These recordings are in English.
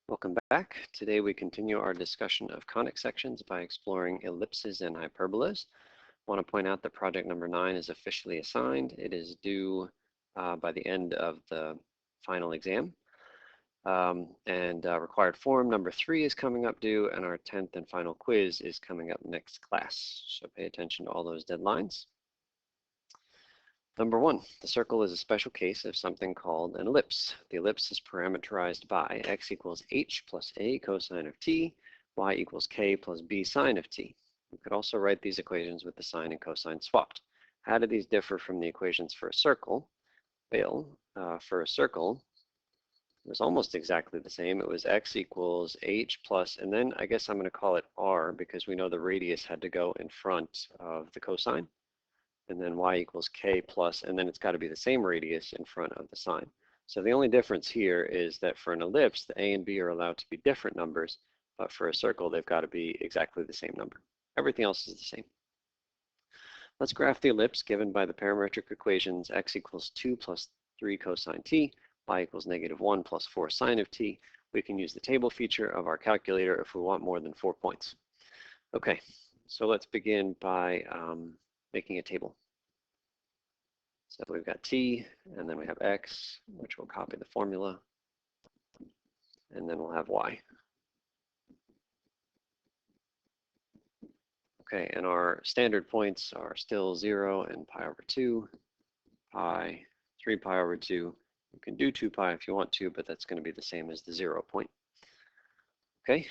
Welcome back. Today we continue our discussion of conic sections by exploring ellipses and hyperbolas. I want to point out that project number 9 is officially assigned. It is due by the end of the final exam. Required form number 3 is coming up due, and our 10th and final quiz is coming up next class. So pay attention to all those deadlines. Number 1, the circle is a special case of something called an ellipse. The ellipse is parameterized by x equals h plus a cosine of t, y equals k plus b sine of t. You could also write these equations with the sine and cosine swapped. How do these differ from the equations for a circle? Well, for a circle, it was almost exactly the same. It was x equals h plus, and then I guess I'm going to call it r because we know the radius had to go in front of the cosine. And then y equals k plus, and then it's got to be the same radius in front of the sine. So the only difference here is that for an ellipse, the a and b are allowed to be different numbers, but for a circle, they've got to be exactly the same number. Everything else is the same. Let's graph the ellipse given by the parametric equations x equals 2 plus 3 cosine t, y equals -1 plus 4 sine of t. We can use the table feature of our calculator if we want more than 4 points. Okay, so let's begin by making a table. So we've got t, and then we have x, which will copy the formula, and then we'll have y. Okay, and our standard points are still 0 and pi over 2, pi, 3 pi over 2. You can do 2 pi if you want to, but that's going to be the same as the 0 point. Okay,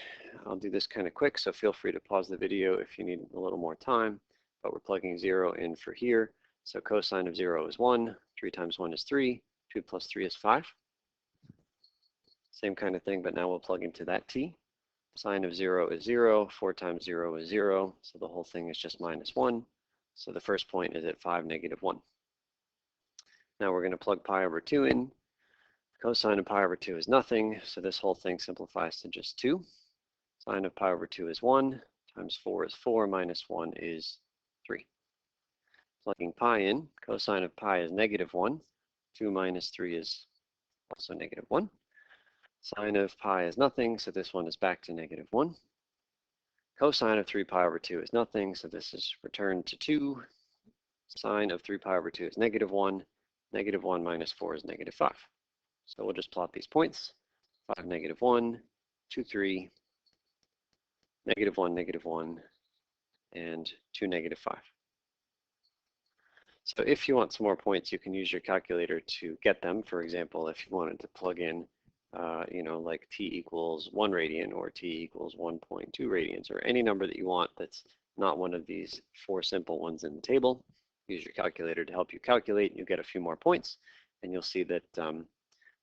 I'll do this kind of quick, so feel free to pause the video if you need a little more time, but we're plugging 0 in for here. So cosine of 0 is 1, 3 times 1 is 3, 2 plus 3 is 5. Same kind of thing, but now we'll plug into that t. Sine of 0 is 0, 4 times 0 is 0, so the whole thing is just -1. So the first point is at 5, -1. Now we're going to plug pi over 2 in. Cosine of pi over 2 is nothing, so this whole thing simplifies to just 2. Sine of pi over 2 is 1, times 4 is 4, minus 1 is 3. Plugging pi in, cosine of pi is -1. 2 minus 3 is also -1. Sine of pi is nothing, so this one is back to -1. Cosine of 3 pi over 2 is nothing, so this is returned to 2. Sine of 3 pi over 2 is -1. -1 minus 4 is -5. So we'll just plot these points. 5, -1, 2, 3, -1, -1, and 2, -5. So if you want some more points, you can use your calculator to get them. For example, if you wanted to plug in, like t equals 1 radian or t equals 1.2 radians or any number that you want that's not one of these 4 simple ones in the table, use your calculator to help you calculate. You get a few more points, and you'll see that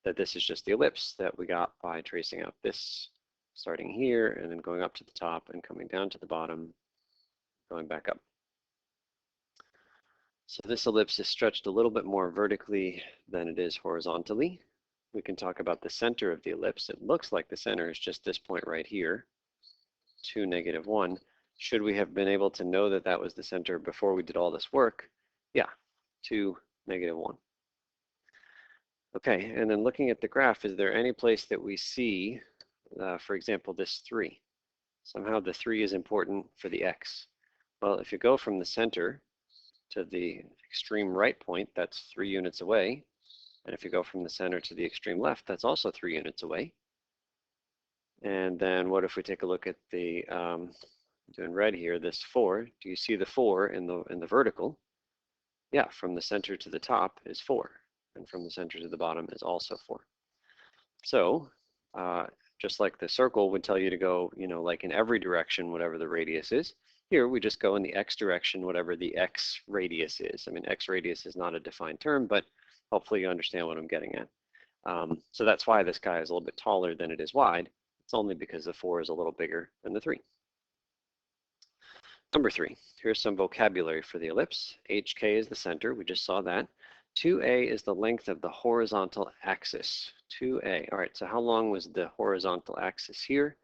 that this is just the ellipse that we got by tracing out this, starting here and then going up to the top and coming down to the bottom, going back up. So this ellipse is stretched a little bit more vertically than it is horizontally. We can talk about the center of the ellipse. It looks like the center is just this point right here, 2, -1. Should we have been able to know that that was the center before we did all this work? Yeah, 2, -1. Okay, and then looking at the graph, is there any place that we see, for example, this 3? Somehow the 3 is important for the x. Well, if you go from the center to the extreme right point, that's 3 units away. And if you go from the center to the extreme left, that's also 3 units away. And then what if we take a look at the, doing red here, this 4. Do you see the 4 in the vertical? Yeah, from the center to the top is 4. And from the center to the bottom is also 4. So just like the circle would tell you to go, like in every direction, whatever the radius is, here we just go in the x direction, whatever the x radius is. I mean, x radius is not a defined term, but hopefully you understand what I'm getting at. So that's why this guy is a little bit taller than it is wide. It's only because the 4 is a little bigger than the 3. Number 3, here's some vocabulary for the ellipse. HK is the center, we just saw that. 2a is the length of the horizontal axis. 2a, all right, so how long was the horizontal axis here?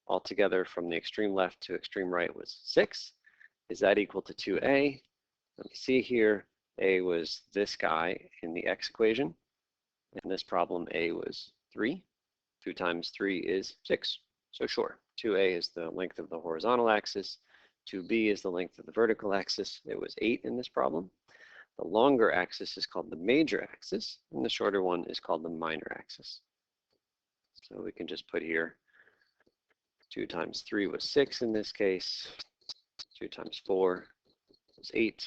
Altogether from the extreme left to extreme right was 6. Is that equal to 2a? Let me see here. A was this guy in the x equation. In this problem, a was 3. 2 times 3 is 6. So sure, 2a is the length of the horizontal axis, 2b is the length of the vertical axis. It was 8 in this problem. The longer axis is called the major axis, and the shorter one is called the minor axis. So we can just put here 2 times 3 was 6 in this case, 2 times 4 was 8,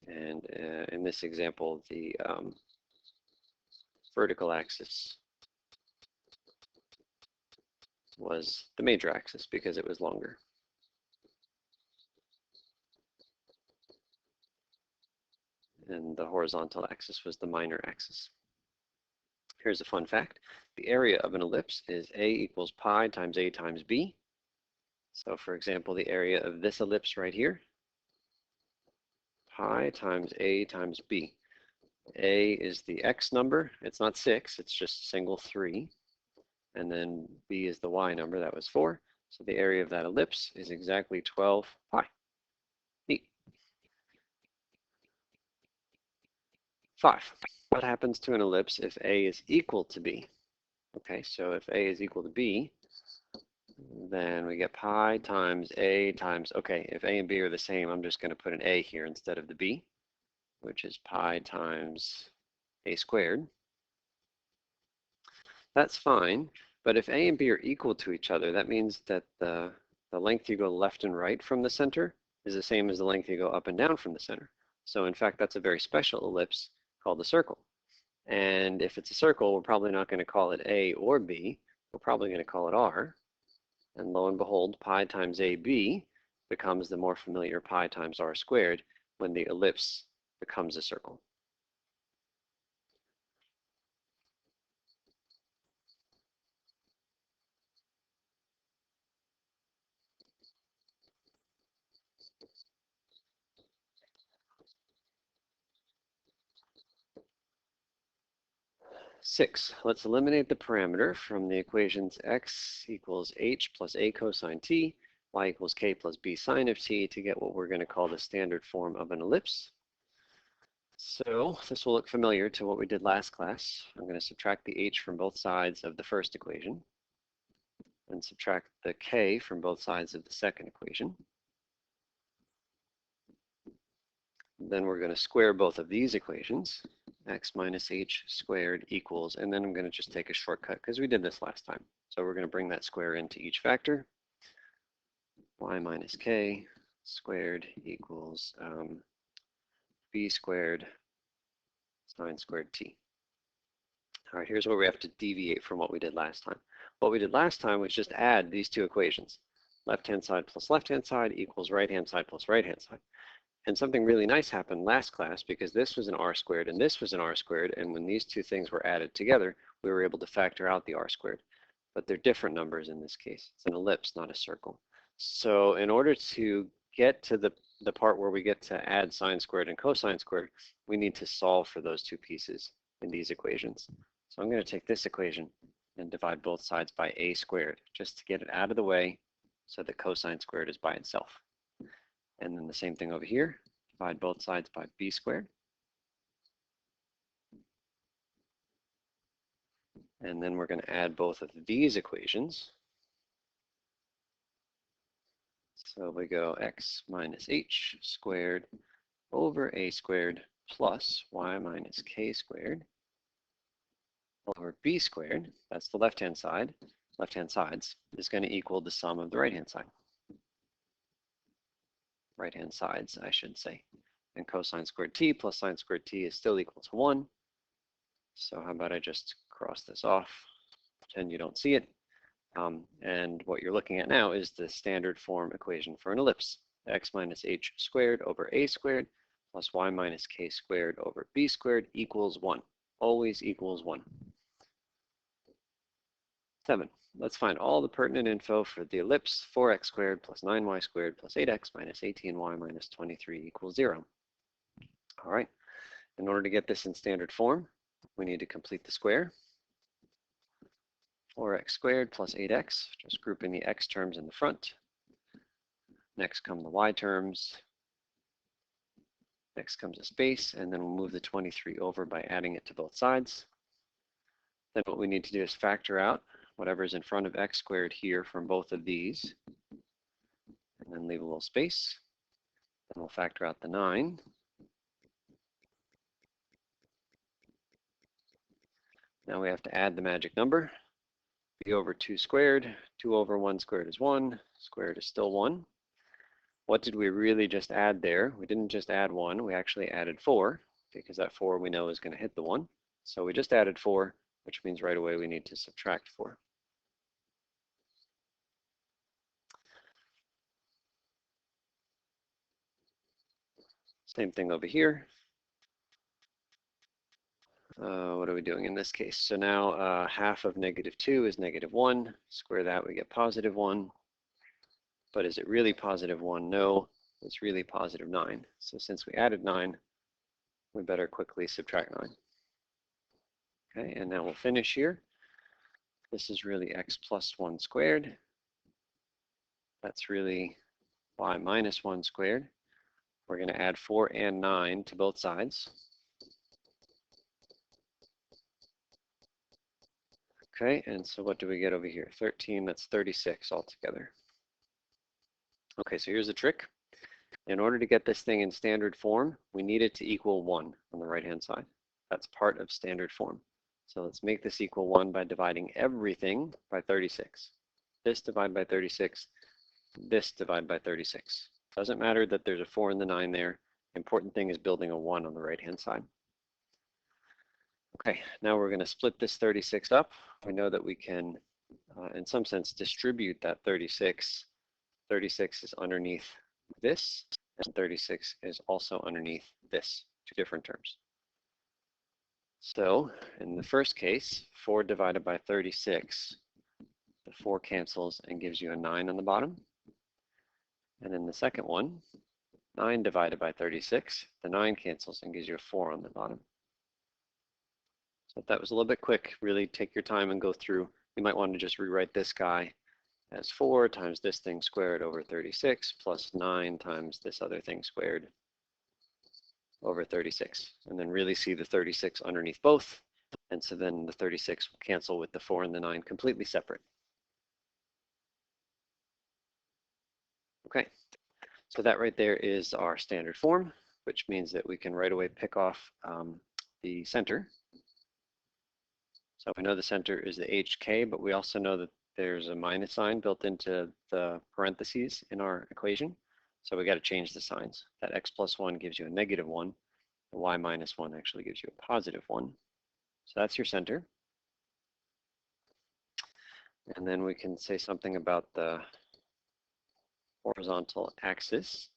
and in this example, the vertical axis was the major axis because it was longer. And the horizontal axis was the minor axis. Here's a fun fact. The area of an ellipse is a equals pi times a times b. So for example, the area of this ellipse right here, pi times a times b. A is the x number. It's not 6, it's just a single 3. And then b is the y number, that was 4. So the area of that ellipse is exactly 12 pi. Neat. 5. What happens to an ellipse if a is equal to b? Okay, so if a is equal to b, then we get pi times a times, okay, if a and b are the same, I'm just going to put an a here instead of the b, which is pi times a squared. That's fine, but if a and b are equal to each other, that means that the length you go left and right from the center is the same as the length you go up and down from the center. So in fact, that's a very special ellipse called a circle. And if it's a circle, we're probably not going to call it a or b. We're probably going to call it r. And lo and behold, pi times ab becomes the more familiar pi times r squared when the ellipse becomes a circle. Six, let's eliminate the parameter from the equations x equals h plus a cosine t, y equals k plus b sine of t to get what we're going to call the standard form of an ellipse. So this will look familiar to what we did last class. I'm going to subtract the h from both sides of the first equation and subtract the k from both sides of the second equation. Then we're going to square both of these equations. X minus h squared equals, and then I'm going to just take a shortcut because we did this last time. So we're going to bring that square into each factor. Y minus k squared equals b squared sine squared t. All right, here's where we have to deviate from what we did last time. What we did last time was just add these two equations. Left-hand side plus left-hand side equals right-hand side plus right-hand side. And something really nice happened last class because this was an r squared and this was an r squared, and when these two things were added together, we were able to factor out the r squared. But they're different numbers in this case. It's an ellipse, not a circle. So in order to get to the part where we get to add sine squared and cosine squared, we need to solve for those two pieces in these equations. So I'm going to take this equation and divide both sides by a squared, just to get it out of the way so that cosine squared is by itself. And then the same thing over here, divide both sides by b squared. And then we're going to add both of these equations. So we go x minus h squared over a squared plus y minus k squared over b squared. That's the left-hand side. Left-hand sides is going to equal the sum of the right-hand side. Right-hand sides, I should say. And cosine squared t plus sine squared t is still equal to 1. So how about I just cross this off, pretend you don't see it. And what you're looking at now is the standard form equation for an ellipse. X minus h squared over a squared plus y minus k squared over b squared equals 1. Always equals 1. 7. Let's find all the pertinent info for the ellipse 4x squared plus 9y squared plus 8x minus 18y minus 23 equals 0. All right. In order to get this in standard form, we need to complete the square. 4x squared plus 8x, just grouping the x terms in the front. Next come the y terms. Next comes a space, and then we'll move the 23 over by adding it to both sides. Then what we need to do is factor out whatever's in front of x squared here from both of these, and then leave a little space. Then we'll factor out the 9. Now we have to add the magic number. B over 2 squared. 2 over 1 squared is 1. Squared is still 1. What did we really just add there? We didn't just add 1. We actually added 4, because that 4 we know is going to hit the 1. So we just added 4, which means right away we need to subtract 4. Same thing over here. What are we doing in this case? So now half of -2 is -1. Square that, we get +1. But is it really +1? No, it's really +9. So since we added 9, we better quickly subtract 9. Okay, and now we'll finish here. This is really x plus 1 squared. That's really y minus 1 squared. We're going to add 4 and 9 to both sides. Okay, and so what do we get over here? 13, that's 36 altogether. Okay, so here's the trick. In order to get this thing in standard form, we need it to equal 1 on the right-hand side. That's part of standard form. So let's make this equal 1 by dividing everything by 36. This divide by 36, this divide by 36. Doesn't matter that there's a 4 and the 9 there. The important thing is building a 1 on the right-hand side. Okay, now we're going to split this 36 up. We know that we can, in some sense, distribute that 36. 36 is underneath this, and 36 is also underneath this, 2 different terms. So in the first case, 4 divided by 36, the 4 cancels and gives you a 9 on the bottom. And in the second one, 9 divided by 36, the 9 cancels and gives you a 4 on the bottom. So if that was a little bit quick, really take your time and go through. You might want to just rewrite this guy as 4 times this thing squared over 36 plus 9 times this other thing squared over 36. And then really see the 36 underneath both. And so then the 36 will cancel with the 4 and the 9 completely separate. Okay, so that right there is our standard form, which means that we can right away pick off the center. So we know the center is the HK, but we also know that there's a minus sign built into the parentheses in our equation. So we got to change the signs. That x plus 1 gives you a -1. The y minus 1 actually gives you a +1. So that's your center. And then we can say something about the horizontal axis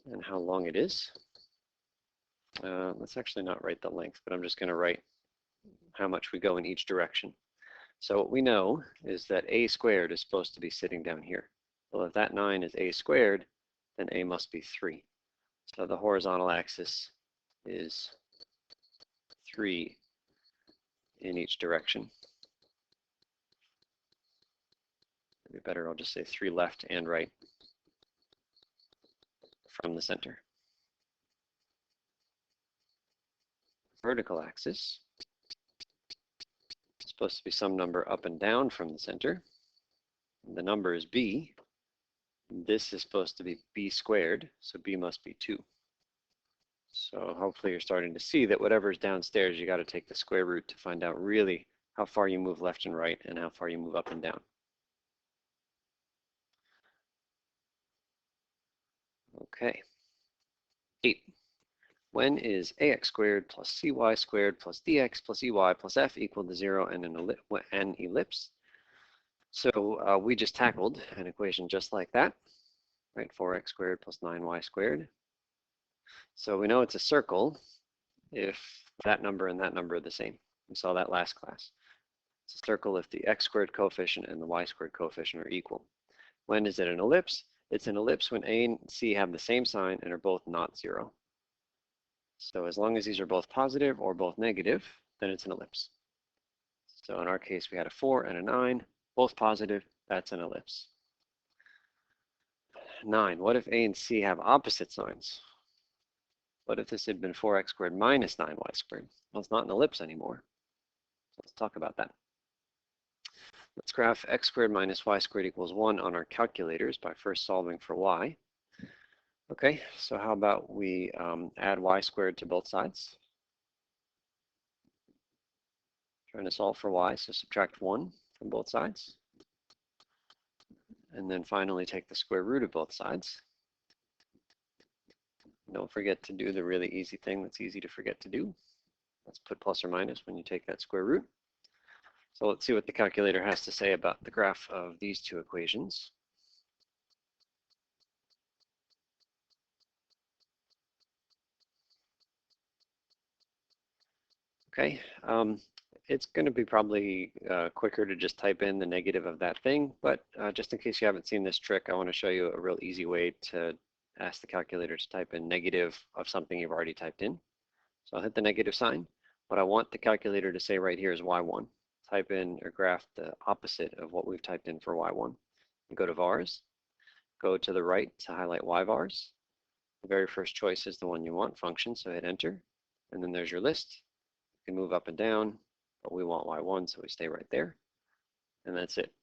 and how long it is. Let's actually not write the length, but I'm just going to write how much we go in each direction. So what we know is that a squared is supposed to be sitting down here. Well, if that 9 is a squared, then a must be 3. So the horizontal axis is 3 in each direction. Maybe better, I'll just say 3 left and right from the center. Vertical axis is supposed to be some number up and down from the center. The number is b. This is supposed to be b squared, so b must be 2. So hopefully you're starting to see that whatever's downstairs, you got to take the square root to find out really how far you move left and right and how far you move up and down. Okay. 8. When is ax squared plus cy squared plus dx plus ey plus f equal to 0 and an ellipse? So we just tackled an equation just like that, right? 4x squared plus 9y squared. So we know it's a circle if that number and that number are the same. We saw that last class. It's a circle if the x squared coefficient and the y squared coefficient are equal. When is it an ellipse? It's an ellipse when a and c have the same sign and are both not 0. So as long as these are both positive or both negative, then it's an ellipse. So in our case, we had a 4 and a 9, both positive. That's an ellipse. 9. What if a and c have opposite signs? What if this had been 4x squared minus 9y squared? Well, it's not an ellipse anymore. talk about that. Let's graph x squared minus y squared equals 1 on our calculators by first solving for y. Okay, so how about we add y squared to both sides? Trying to solve for y, so subtract 1 from both sides. And then finally take the square root of both sides. Don't forget to do the really easy thing that's easy to forget to do. Let's put plus or minus when you take that square root. So let's see what the calculator has to say about the graph of these two equations. Okay, it's going to be probably quicker to just type in the negative of that thing, but just in case you haven't seen this trick, I want to show you a real easy way to ask the calculator to type in negative of something you've already typed in. So I'll hit the negative sign. What I want the calculator to say right here is y1. Type in or graph the opposite of what we've typed in for y1. You go to vars, go to the right to highlight y-vars. The very first choice is the one you want, function, so hit enter. And then there's your list. You can move up and down, but we want y1, so we stay right there. And that's it.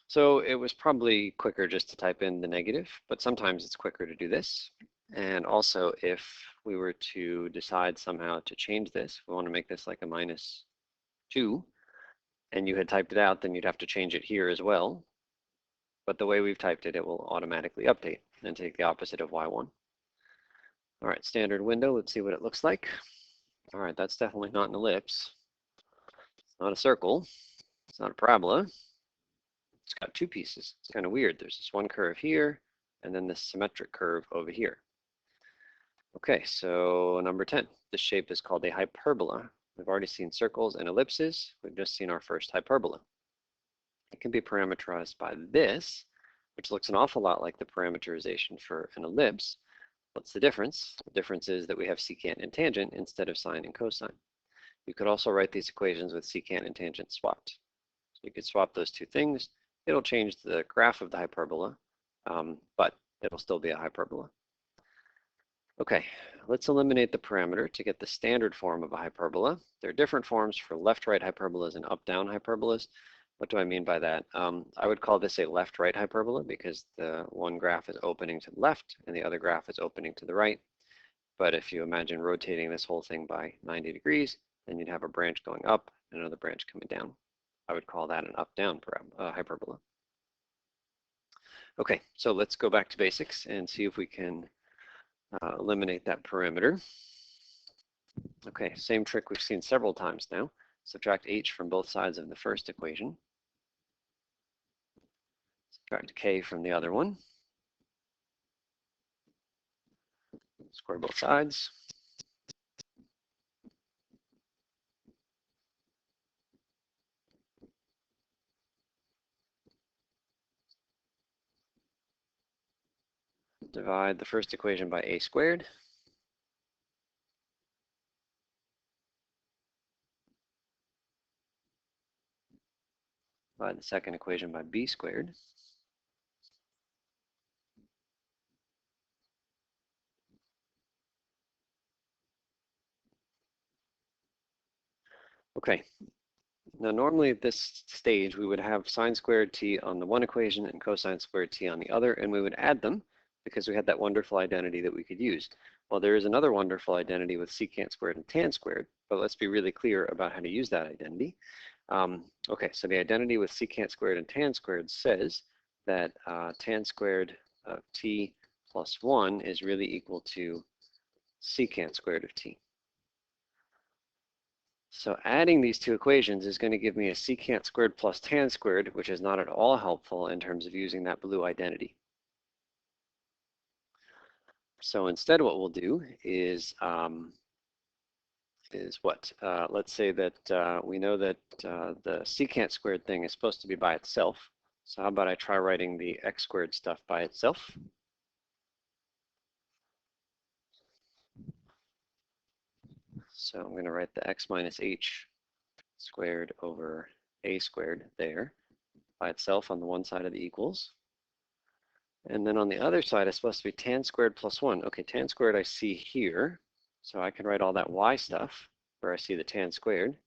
So it was probably quicker just to type in the negative, but sometimes it's quicker to do this. And also, if we were to decide somehow to change this, we want to make this like a -2, and you had typed it out, then you'd have to change it here as well. But the way we've typed it, it will automatically update and take the opposite of y1. All right, standard window, let's see what it looks like. All right, that's definitely not an ellipse. It's not a circle. It's not a parabola. It's got two pieces. It's kind of weird. There's this one curve here, and then this symmetric curve over here. Okay, so number 10. This shape is called a hyperbola. We've already seen circles and ellipses. We've just seen our first hyperbola. It can be parameterized by this, which looks an awful lot like the parameterization for an ellipse. What's the difference? The difference is that we have secant and tangent instead of sine and cosine. You could also write these equations with secant and tangent swapped. So you could swap those two things. It'll change the graph of the hyperbola, but it'll still be a hyperbola. Okay, let's eliminate the parameter to get the standard form of a hyperbola. There are different forms for left-right hyperbolas and up-down hyperbolas. What do I mean by that? I would call this a left-right hyperbola because the one graph is opening to the left and the other graph is opening to the right. But if you imagine rotating this whole thing by 90 degrees, then you'd have a branch going up and another branch coming down. I would call that an up-down hyperbola. Okay, so let's go back to basics and see if we can eliminate that parameter. Okay, same trick we've seen several times now. Subtract h from both sides of the first equation. Subtract k from the other one. Square both sides. Divide the first equation by a squared. Divide the second equation by b squared. Okay, now normally at this stage we would have sine squared t on the one equation and cosine squared t on the other, and we would add them because we had that wonderful identity that we could use. Well, there is another wonderful identity with secant squared and tan squared, but let's be really clear about how to use that identity. Okay, so the identity with secant squared and tan squared says that tan squared of t plus 1 is really equal to secant squared of t. So adding these two equations is going to give me a secant squared plus tan squared, which is not at all helpful in terms of using that blue identity. So instead what we'll do is what? Let's say that we know that the secant squared thing is supposed to be by itself. So how about I try writing the x squared stuff by itself? So I'm going to write the x minus h squared over a squared there by itself on the one side of the equals. And then on the other side, it's supposed to be tan squared plus 1. Okay, tan squared I see here. So I can write all that y stuff where I see the tan squared.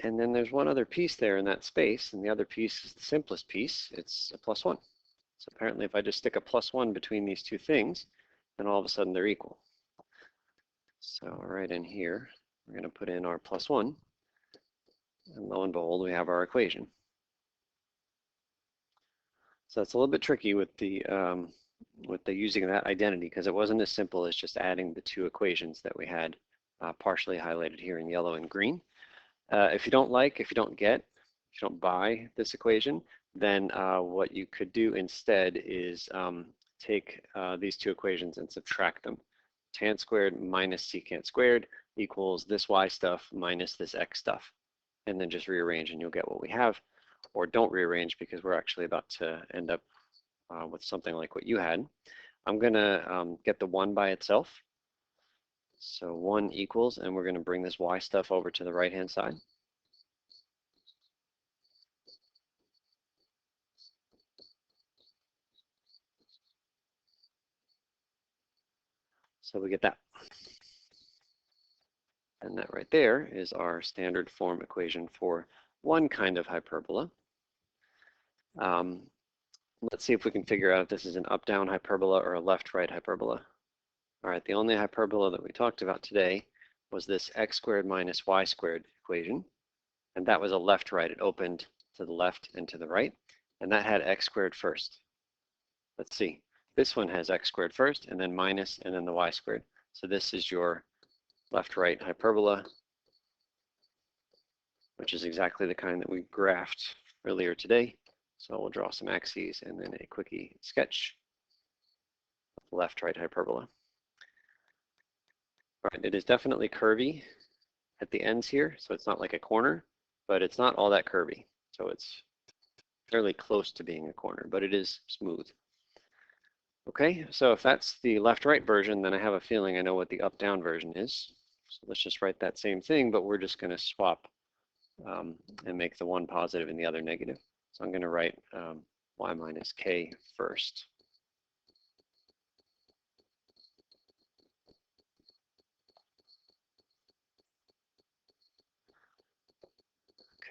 And then there's one other piece there in that space, and the other piece is the simplest piece. It's a +1. So apparently if I just stick a +1 between these two things, then all of a sudden they're equal. So right in here, we're going to put in our +1, and lo and behold, we have our equation. So it's a little bit tricky with the using that identity, because it wasn't as simple as just adding the two equations that we had partially highlighted here in yellow and green. If you don't buy this equation, then what you could do instead is take these two equations and subtract them. Tan squared minus secant squared equals this y stuff minus this x stuff. And then just rearrange and you'll get what we have. Or don't rearrange, because we're actually about to end up with something like what you had. I'm going to get the 1 by itself. So 1 equals, and we're going to bring this y stuff over to the right-hand side. So we get that. And that right there is our standard form equation for one kind of hyperbola. Let's see if we can figure out if this is an up-down hyperbola or a left-right hyperbola. All right, the only hyperbola that we talked about today was this x squared minus y squared equation. And that was a left-right. It opened to the left and to the right. And that had x squared first. Let's see. This one has x squared first, and then minus, and then the y squared. So this is your left-right hyperbola, which is exactly the kind that we graphed earlier today. So we'll draw some axes and then a quickie sketch of the left-right hyperbola. All right, it is definitely curvy at the ends here, so it's not like a corner, but it's not all that curvy. So it's fairly close to being a corner, but it is smooth. Okay, so if that's the left-right version, then I have a feeling I know what the up-down version is. So let's just write that same thing, but we're just going to swap and make the one positive and the other negative. So I'm going to write y minus k first.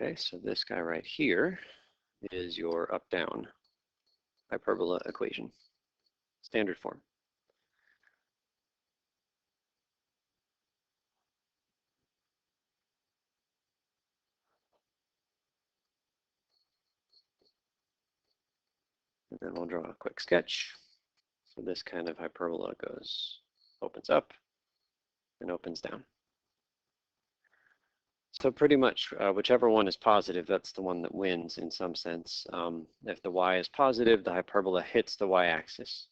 Okay, so this guy right here is your up-down hyperbola equation, standard form. And then we'll draw a quick sketch. So this kind of hyperbola opens up and opens down. So pretty much whichever one is positive, that's the one that wins in some sense. If the y is positive, the hyperbola hits the y-axis.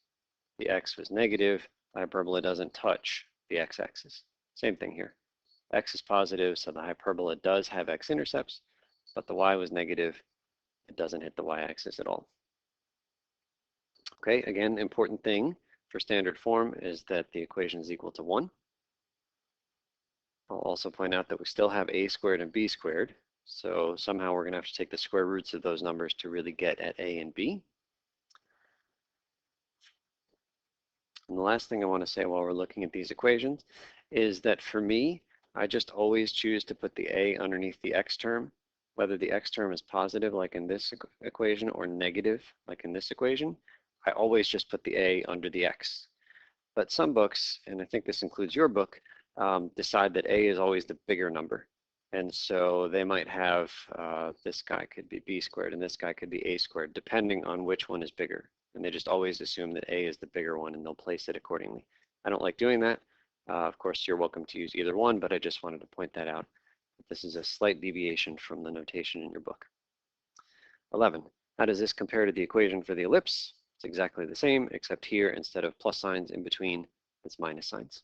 The x was negative, the hyperbola doesn't touch the x-axis. Same thing here. X is positive, so the hyperbola does have x-intercepts, but the y was negative, it doesn't hit the y-axis at all. Okay, again, important thing for standard form is that the equation is equal to 1. I'll also point out that we still have a squared and b squared, so somehow we're going to have to take the square roots of those numbers to really get at a and b. And the last thing I want to say while we're looking at these equations is that for me, I just always choose to put the a underneath the x term, whether the x term is positive like in this equation or negative like in this equation. I always just put the a under the x. But some books, and I think this includes your book, decide that a is always the bigger number. And so they might have, this guy could be b squared and this guy could be a squared, depending on which one is bigger. And they just always assume that a is the bigger one and they'll place it accordingly. I don't like doing that. Of course, you're welcome to use either one, but I just wanted to point that out. This is a slight deviation from the notation in your book. 11. How does this compare to the equation for the ellipse? It's exactly the same, except here, instead of plus signs in between, it's minus signs.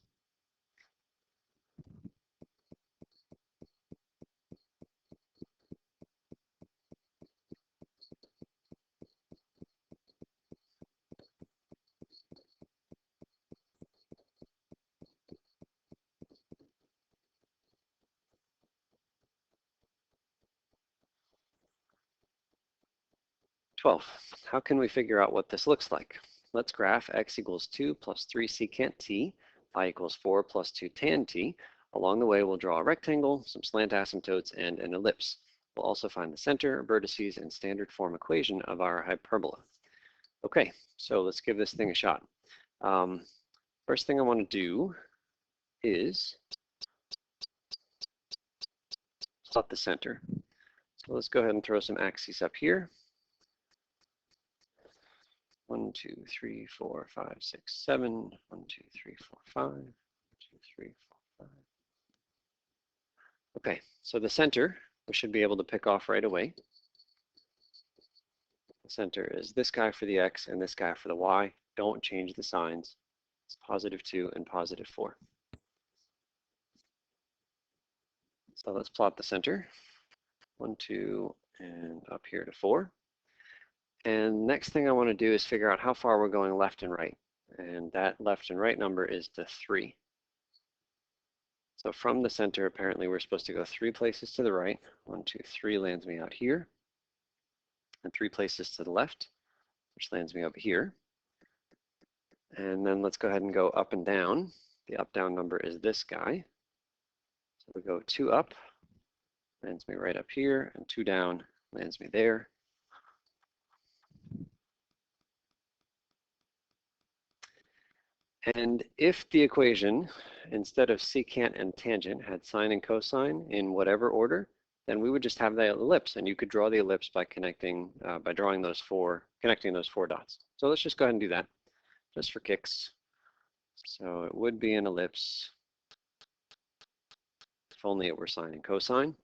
How can we figure out what this looks like? Let's graph x equals 2 plus 3 secant t, y equals 4 plus 2 tan t, Along the way, we'll draw a rectangle, some slant asymptotes, and an ellipse. We'll also find the center, vertices, and standard form equation of our hyperbola. Okay, so let's give this thing a shot. First thing I want to do is plot the center. So let's go ahead and throw some axes up here. 1, 2, 3, 4, 5, 6, 7. 1, 2, 3, 4, 5. 1, 2, 3, 4, 5. Okay, so the center, we should be able to pick off right away. The center is this guy for the x and this guy for the y. Don't change the signs. It's +2 and +4. So let's plot the center. 1, 2, and up here to 4. And next thing I want to do is figure out how far we're going left and right. And that left and right number is the 3. So from the center, apparently we're supposed to go 3 places to the right. 1, 2, 3 lands me out here. And 3 places to the left, which lands me over here. And then let's go ahead and go up and down. The up-down number is this guy. So we go 2 up, lands me right up here, and 2 down, lands me there. And if the equation, instead of secant and tangent, had sine and cosine in whatever order, then we would just have the ellipse, and you could draw the ellipse by connecting those 4 dots. So let's just go ahead and do that, just for kicks. So it would be an ellipse, if only it were sine and cosine.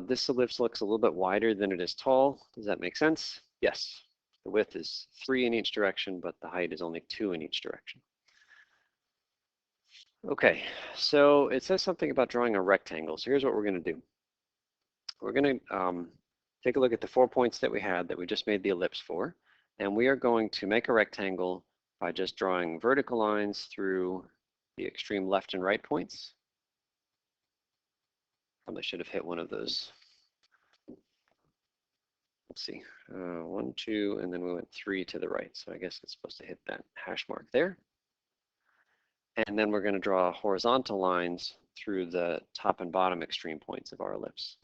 This ellipse looks a little bit wider than it is tall. Does that make sense? Yes. The width is 3 in each direction, but the height is only 2 in each direction. Okay, so it says something about drawing a rectangle. So here's what we're going to do. We're going to take a look at the 4 points that we had that we just made the ellipse for, and we are going to make a rectangle by just drawing vertical lines through the extreme left and right points. Probably should have hit one of those. Let's see, 1, 2, and then we went 3 to the right. So I guess it's supposed to hit that hash mark there. And then we're going to draw horizontal lines through the top and bottom extreme points of our ellipse.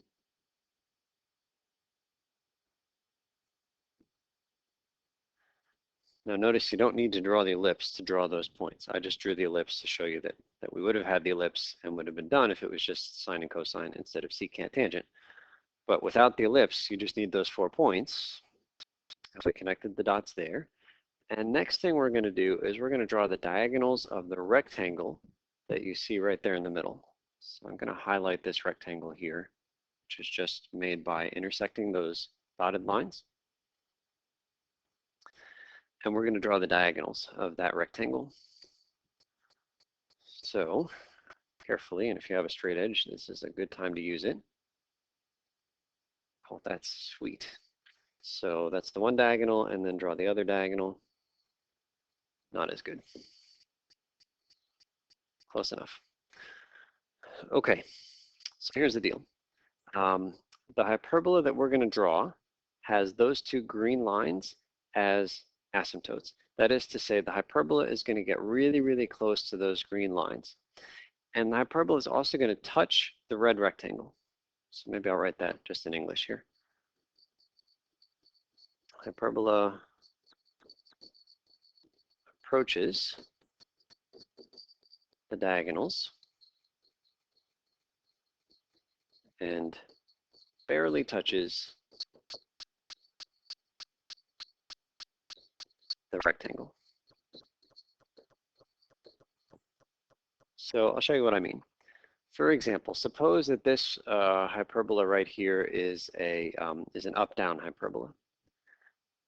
Now notice you don't need to draw the ellipse to draw those points. I just drew the ellipse to show you that we would have had the ellipse and would have been done if it was just sine and cosine instead of secant tangent. But without the ellipse, you just need those 4 points. So we connected the dots there. And next thing we're going to do is we're going to draw the diagonals of the rectangle that you see right there in the middle. So I'm going to highlight this rectangle here, which is just made by intersecting those dotted lines. And we're going to draw the diagonals of that rectangle. So carefully, and if you have a straight edge, this is a good time to use it. Oh, that's sweet. So that's the one diagonal, and then draw the other diagonal. Not as good. Close enough. Okay, so here's the deal. The hyperbola that we're going to draw has those 2 green lines as asymptotes. That is to say, the hyperbola is going to get really, really close to those green lines. And the hyperbola is also going to touch the red rectangle. So maybe I'll write that just in English here. Hyperbola approaches the diagonals and barely touches the rectangle. So I'll show you what I mean. For example, suppose that this hyperbola right here is an up-down hyperbola.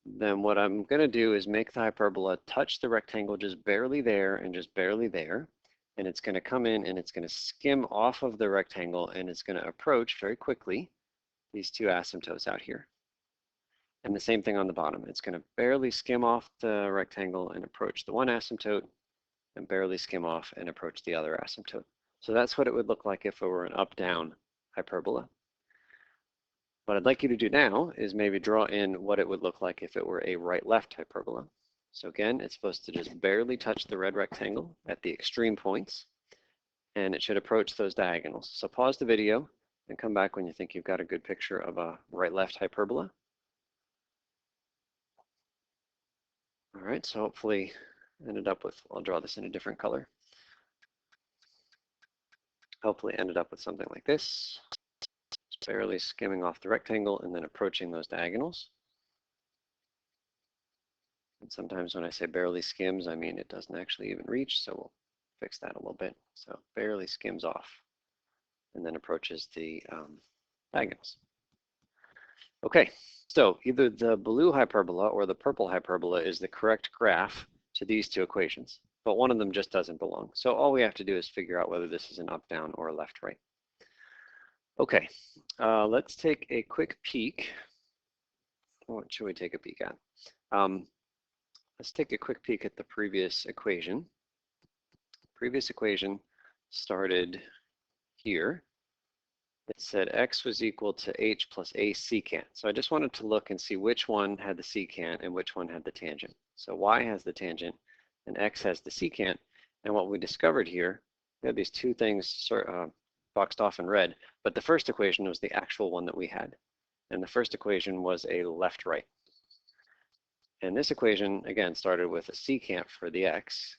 Then what I'm going to do is make the hyperbola touch the rectangle just barely there and just barely there. And it's going to come in and it's going to skim off of the rectangle and it's going to approach very quickly these 2 asymptotes out here. And the same thing on the bottom. It's going to barely skim off the rectangle and approach the one asymptote and barely skim off and approach the other asymptote. So that's what it would look like if it were an up-down hyperbola. What I'd like you to do now is maybe draw in what it would look like if it were a right-left hyperbola. So again, it's supposed to just barely touch the red rectangle at the extreme points. and it should approach those diagonals. So pause the video and come back when you think you've got a good picture of a right-left hyperbola. All right, so hopefully ended up with, I'll draw this in a different color. Hopefully ended up with something like this, just barely skimming off the rectangle and then approaching those diagonals. And sometimes when I say barely skims, I mean it doesn't actually even reach, so we'll fix that a little bit. So barely skims off and then approaches the diagonals. Okay, so either the blue hyperbola or the purple hyperbola is the correct graph to these two equations, but one of them just doesn't belong. So all we have to do is figure out whether this is an up, down, or a left, right. Okay, let's take a quick peek. What should we take a peek at? Let's take a quick peek at the previous equation. Previous equation started here. It said x was equal to h plus a secant. So I just wanted to look and see which one had the secant and which one had the tangent. So y has the tangent and x has the secant. And what we discovered here, we have these two things boxed off in red, but the first equation was the actual one that we had. And the first equation was a left-right. And this equation, again, started with a secant for the x,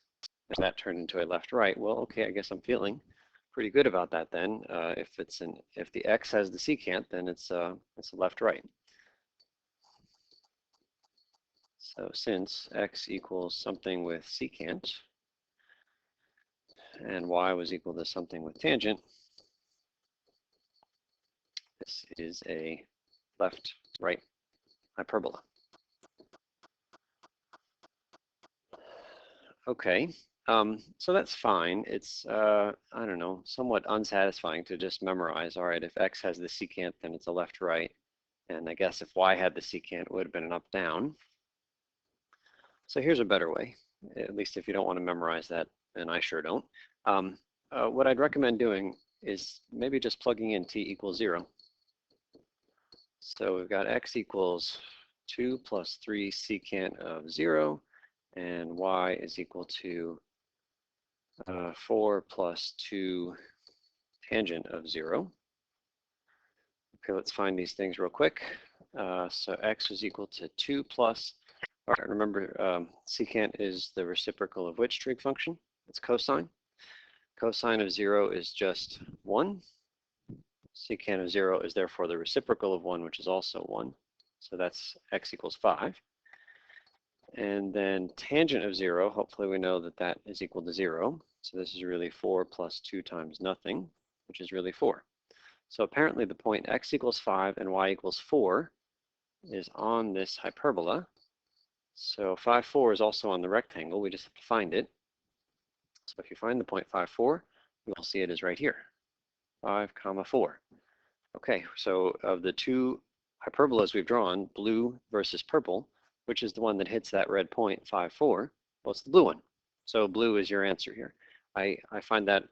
and that turned into a left-right. Well, okay, I guess I'm feeling pretty good about that then. If the x has the secant, then it's a left-right. So since x equals something with secant, and y was equal to something with tangent, this is a left-right hyperbola. Okay, so that's fine. It's, I don't know, somewhat unsatisfying to just memorize, all right, if x has the secant, then it's a left-right. And I guess if y had the secant, it would have been an up-down. So here's a better way, at least if you don't want to memorize that, and I sure don't. What I'd recommend doing is maybe just plugging in t equals 0. So we've got x equals 2 plus 3 secant of 0, and y is equal to 4 plus 2 tangent of 0. Okay, let's find these things real quick. So x is equal to 2 plus, all right, remember secant is the reciprocal of which trig function? It's cosine. Cosine of 0 is just 1. Secant of 0 is therefore the reciprocal of 1, which is also 1. So that's x equals 5. And then tangent of 0, hopefully we know that that is equal to 0. So this is really 4 plus 2 times nothing, which is really 4. So apparently the point x equals 5 and y equals 4 is on this hyperbola. So 5, 4 is also on the rectangle. We just have to find it. So if you find the point 5, 4, you'll see it is right here, 5, 4. Okay, so of the two hyperbolas we've drawn, blue versus purple, which is the one that hits that red point, 5, 4? Well, it's the blue one. So blue is your answer here. I find that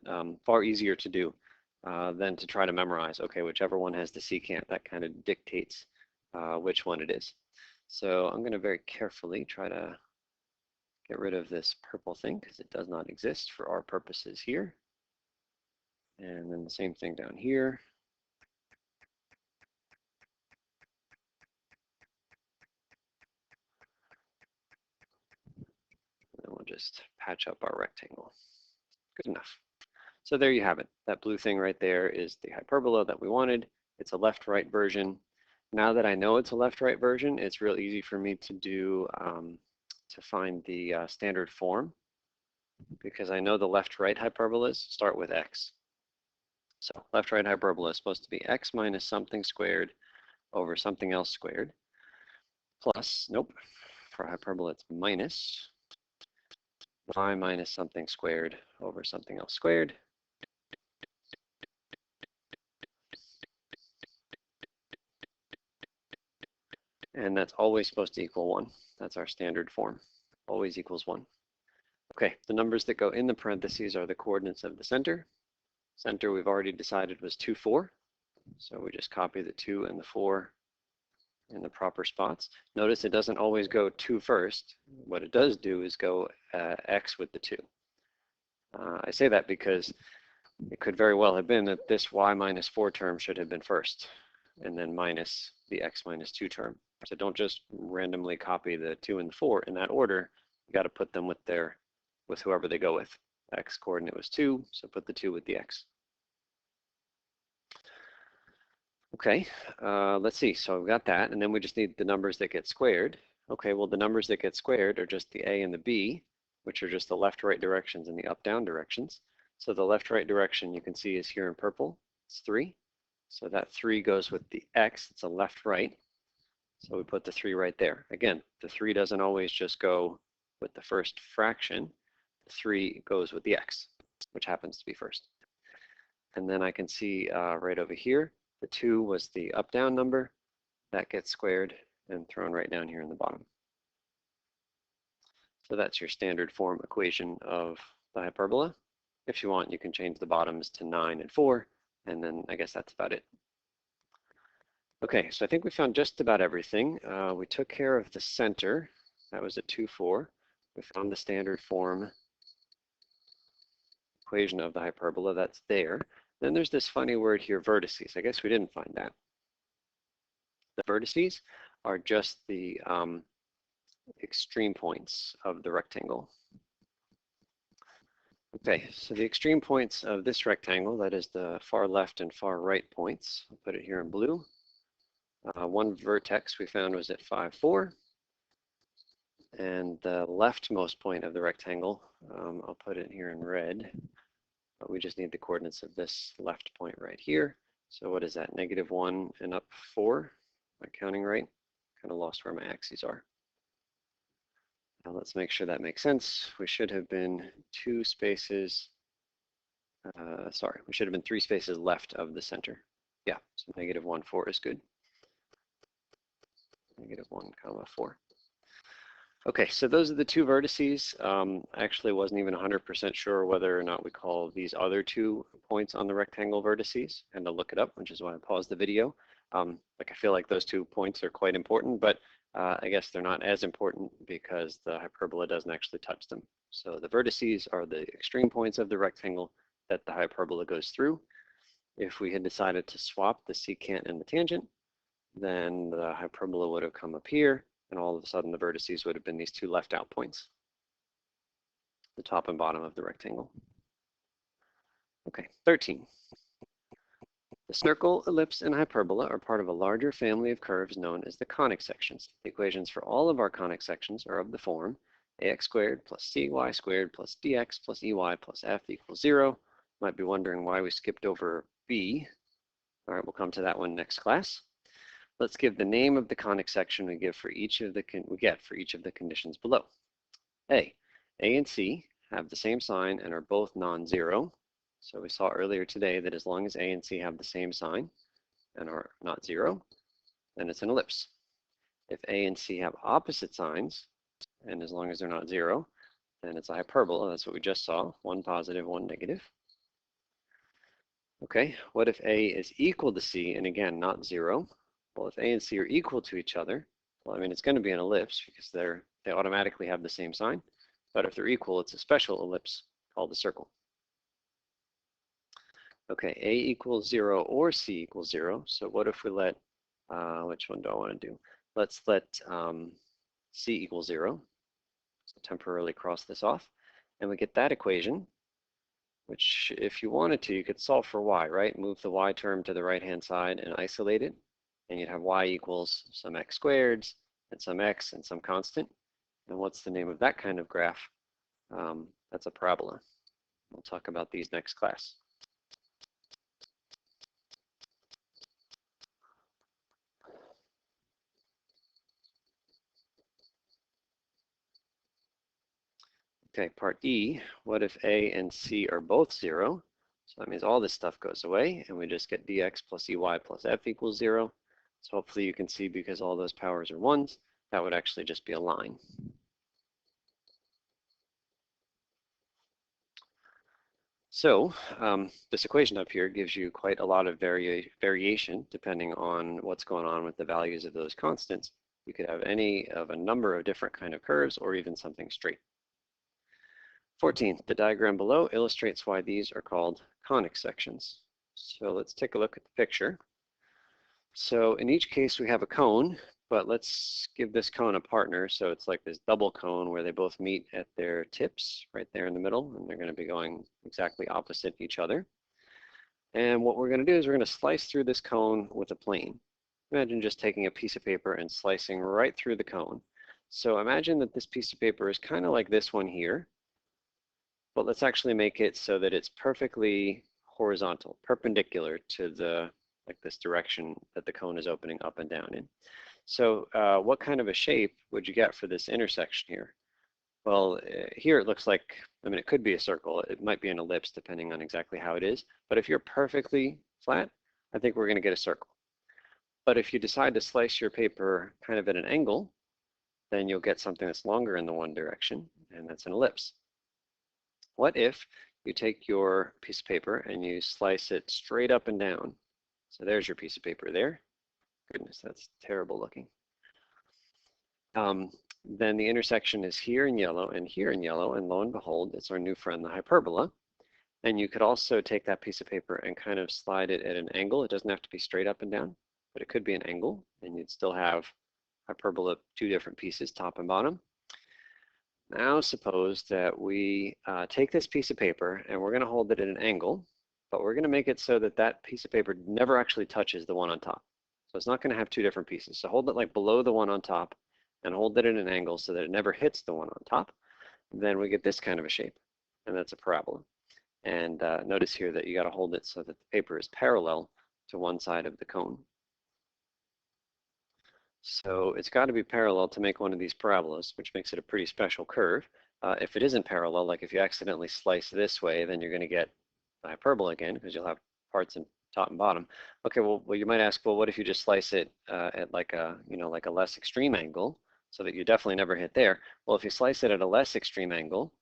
far easier to do than to try to memorize. Okay, whichever one has the secant, that kind of dictates which one it is. So I'm going to very carefully try to get rid of this purple thing because it does not exist for our purposes here. And then the same thing down here. And then we'll just patch up our rectangle. Good enough. So there you have it. That blue thing right there is the hyperbola that we wanted. It's a left-right version. Now that I know it's a left-right version, it's real easy for me to do to find the standard form because I know the left-right hyperbolas start with x. So left-right hyperbola is supposed to be x minus something squared over something else squared plus, nope, for hyperbola it's minus y minus something squared over something else squared. And that's always supposed to equal 1. That's our standard form. Always equals 1. Okay, the numbers that go in the parentheses are the coordinates of the center. Center we've already decided was 2, 4. So we just copy the 2 and the 4 in the proper spots. Notice it doesn't always go 2 first. What it does do is go x with the 2. I say that because It could very well have been that this y minus 4 term should have been first, and then minus the x minus 2 term. So don't just randomly copy the 2 and the 4 in that order. You got to put them with whoever they go with. X coordinate was 2, so put the 2 with the x. Okay, let's see. So we've got that, and then we just need the numbers that get squared. Okay, well, the numbers that get squared are just the a and the b, which are just the left-right directions and the up-down directions. So the left-right direction you can see is here in purple. It's 3. So that 3 goes with the x. It's a left-right. So we put the 3 right there. Again, the 3 doesn't always just go with the first fraction. The 3 goes with the x, which happens to be first. And then I can see right over here, the 2 was the up-down number. That gets squared and thrown right down here in the bottom. So that's your standard form equation of the hyperbola. If you want, you can change the bottoms to 9 and 4, and then I guess that's about it. Okay, so I think we found just about everything. We took care of the center. That was at 2, 4. We found the standard form equation of the hyperbola. That's there. Then there's this funny word here, vertices. I guess we didn't find that. The vertices are just the extreme points of the rectangle. Okay, so the extreme points of this rectangle, that is the far left and far right points. I'll put it here in blue. One vertex we found was at 5, 4. And the leftmost point of the rectangle, I'll put it here in red. But we just need the coordinates of this left point right here. So what is that, -1 and up 4? Am I counting right? Kind of lost where my axes are. Now let's make sure that makes sense. We should have been 2 spaces, we should have been 3 spaces left of the center. Yeah, so -1, 4 is good. -1, 4. Okay, so those are the 2 vertices. I actually wasn't even 100% sure whether or not we call these other 2 points on the rectangle vertices, and to look it up, which is why I paused the video. I feel like those 2 points are quite important, but I guess they're not as important because the hyperbola doesn't actually touch them. So the vertices are the extreme points of the rectangle that the hyperbola goes through. If we had decided to swap the secant and the tangent, then the hyperbola would have come up here, and all of a sudden the vertices would have been these 2 left out points, the top and bottom of the rectangle. Okay, 13. The circle, ellipse, and hyperbola are part of a larger family of curves known as the conic sections. The equations for all of our conic sections are of the form ax squared plus cy squared plus dx plus ey plus f equals 0. Might be wondering why we skipped over b. All right, we'll come to that one next class. Let's give the name of the conic section we get for each of the conditions below. A and C have the same sign and are both non-zero. So we saw earlier today that as long as A and C have the same sign and are not 0, then it's an ellipse. If A and C have opposite signs, and as long as they're not 0, then it's a hyperbola. That's what we just saw, 1 positive, 1 negative. Okay, what if A is equal to C and again not 0? Well, if A and C are equal to each other, well, I mean, it's going to be an ellipse because they automatically have the same sign. But if they're equal, it's a special ellipse called a circle. Okay, A equals 0 or C equals 0. So what if we let, which one do I want to do? Let's let C equal 0. So temporarily cross this off. And we get that equation, which if you wanted to, you could solve for y, right? Move the y term to the right-hand side and isolate it. And you'd have y equals some x squareds and some x and some constant. And what's the name of that kind of graph? That's a parabola. We'll talk about these next class. Okay, part E, what if A and C are both 0? So that means all this stuff goes away, and we just get dx plus ey plus f equals 0. So hopefully you can see, because all those powers are 1s, that would actually just be a line. So this equation up here gives you quite a lot of variation depending on what's going on with the values of those constants. You could have any of a number of different kind of curves or even something straight. 14, the diagram below illustrates why these are called conic sections. So let's take a look at the picture. So in each case we have a cone, but let's give this cone a partner. So it's like this double cone where they both meet at their tips right there in the middle, and they're going to be going exactly opposite each other. And what we're going to do is we're going to slice through this cone with a plane. Imagine just taking a piece of paper and slicing right through the cone. So imagine that this piece of paper is kind of like this one here, but let's actually make it so that it's perfectly horizontal, perpendicular to the, like this direction that the cone is opening up and down in. So what kind of a shape would you get for this intersection here? Well, here it looks like, I mean, it could be a circle. It might be an ellipse depending on exactly how it is. But if you're perfectly flat, I think we're going to get a circle. But if you decide to slice your paper kind of at an angle, then you'll get something that's longer in the one direction, and that's an ellipse. What if you take your piece of paper and you slice it straight up and down? So there's your piece of paper there. Goodness, that's terrible looking. Then the intersection is here in yellow and here in yellow, and lo and behold, it's our new friend, the hyperbola. And you could also take that piece of paper and kind of slide it at an angle. It doesn't have to be straight up and down, but it could be an angle, and you'd still have hyperbola, two different pieces, top and bottom. Now suppose that we take this piece of paper and we're going to hold it at an angle, but we're going to make it so that that piece of paper never actually touches the one on top. So it's not going to have two different pieces. So hold it like below the one on top and hold it at an angle so that it never hits the one on top. Then we get this kind of a shape, and that's a parabola. And notice here that you got to hold it so that the paper is parallel to one side of the cone. So it's got to be parallel to make one of these parabolas, which makes it a pretty special curve. If it isn't parallel, like if you accidentally slice this way, then you're going to get the hyperbola again, because you'll have parts in top and bottom. Okay, well you might ask, well, what if you just slice it at like a, like a less extreme angle, so that you definitely never hit there? Well, if you slice it at a less extreme angle,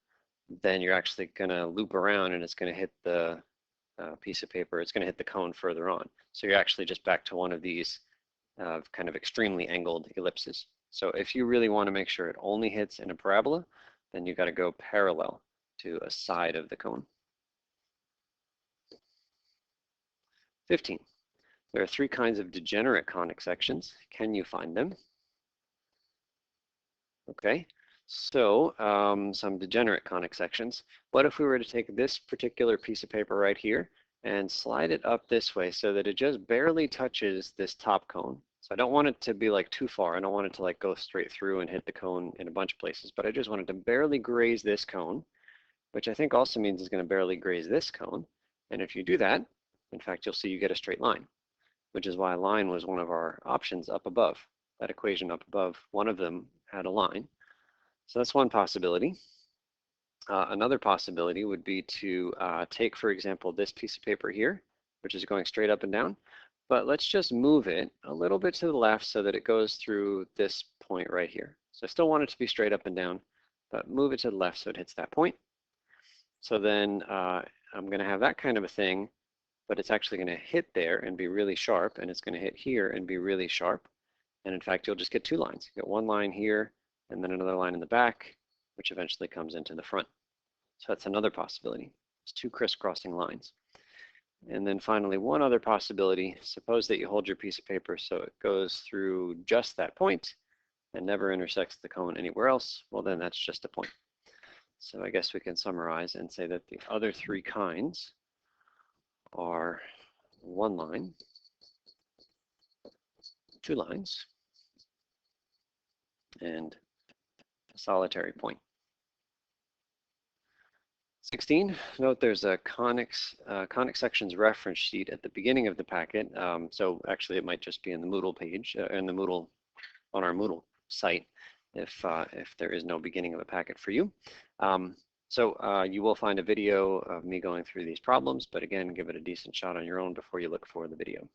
then you're actually going to loop around and it's going to hit the piece of paper. It's going to hit the cone further on. So you're actually just back to one of these kind of extremely angled ellipses. So if you really want to make sure it only hits in a parabola, then you got to go parallel to a side of the cone. 15. There are three kinds of degenerate conic sections. Can you find them? Okay, so some degenerate conic sections. What if we were to take this particular piece of paper right here and slide it up this way so that it just barely touches this top cone? So I don't want it to be like too far. I don't want it to like go straight through and hit the cone in a bunch of places, but I just want it to barely graze this cone, which I think also means it's going to barely graze this cone. And if you do that, in fact, you'll see you get a straight line, which is why a line was one of our options up above. That equation up above, one of them had a line. So that's one possibility. Another possibility would be to take, for example, this piece of paper here, which is going straight up and down, but let's just move it a little bit to the left so that it goes through this point right here. So I still want it to be straight up and down, but move it to the left so it hits that point. So then I'm going to have that kind of a thing, but it's actually going to hit there and be really sharp, and it's going to hit here and be really sharp. And in fact, you'll just get two lines. You get one line here, and then another line in the back, which eventually comes into the front. So that's another possibility. It's two crisscrossing lines. And then finally, one other possibility. Suppose that you hold your piece of paper so it goes through just that point and never intersects the cone anywhere else. Well, then that's just a point. So I guess we can summarize and say that the other three kinds are one line, two lines, and a solitary point. 16, note there's a Conic Sections reference sheet at the beginning of the packet. So actually it might just be in the Moodle page, in the Moodle, on our Moodle site, if there is no beginning of a packet for you. So you will find a video of me going through these problems, but again, give it a decent shot on your own before you look for the video.